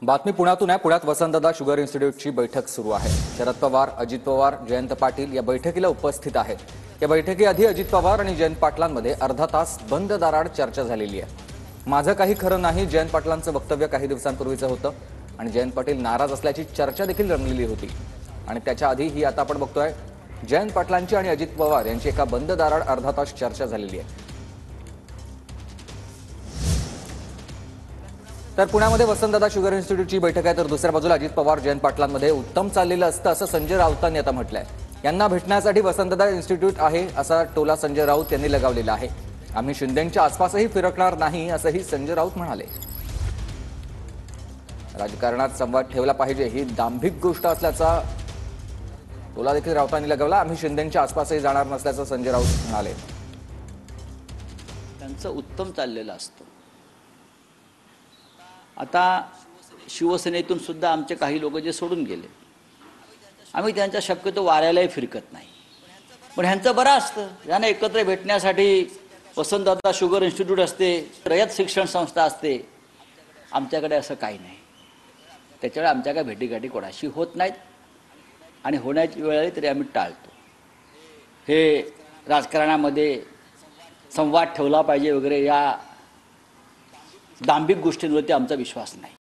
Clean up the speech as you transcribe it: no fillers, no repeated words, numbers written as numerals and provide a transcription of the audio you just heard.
बातमी पुण्यातून आहे। पुण्यात वसंतदादा शुगर इन्स्टिट्यूटची बैठक सुरू आहे। शरद पवार, अजित पवार, जयंत पाटील या बैठकीला उपस्थित आहेत। या बैठकीआधी अजित पवार आणि जयंत पाटलांमध्ये अर्धा तास बंद दाराआड चर्चा झालेली आहे। माझं काही खरं नाही जयंत पाटलांचं वक्तव्य काही दिवसांपूर्वीचं होतं आणि जयंत पाटील नाराज असल्याची चर्चा देखील रंगलेली होती। आणि त्याच्या आधी ही आता आपण बघतोय जयंत पाटलांची आणि अजित पवार यांची एका बंद दाराआड अर्धा तास चर्चा झालेली आहे। तर पुण्यामध्ये वसंतदादा शुगर इन्स्टिट्यूटची बैठक आहे। तर दुसऱ्या बाजूला अजित पवार जयंत पाटलांमध्ये उत्तम चाललेलं असतं असं संजय राऊतांनी आता म्हटलंय। यांना भेटण्यासाठी वसंतदादा इन्स्टिट्यूट आहे असा टोला संजय राऊत यांनी लगावलेला आहे। आम्ही शिंदेंच्या आसपासही फिरकणार नाही असंही संजय राऊत म्हणाले। राजकारणात संवाद ठेवला पाहिजे ही दांभिक गोष्ट असल्याचा टोला देखील राऊतांनी लगावला। आम्ही शिंदेंच्या आसपासही जाणार नसल्याचं संजय राऊत म्हणाले। त्यांचं उत्तम चाललेलं असतं। आता शिवसेनेतून सुद्धा आमचे काही लोक जे सोडून गेले, आम्ही त्यांच्या शक्यतो वाऱ्यालाही फिरकत नाही। पण ह्यांचं बरं असतं, यांना एकत्र भेटण्यासाठी वसंतदादा शुगर इन्स्टिट्यूट असते, रयत शिक्षण संस्था असते। आमच्याकडे असं काही नाही। त्याच्यामुळे आमच्या काय भेटीगाठी कोणाशी होत नाहीत आणि होण्याची वेळ तरी आम्ही टाळतो। हे राजकारणामध्ये संवाद ठेवला पाहिजे वगैरे या दांभिक गोष्टींवरती आमचा विश्वास नाही।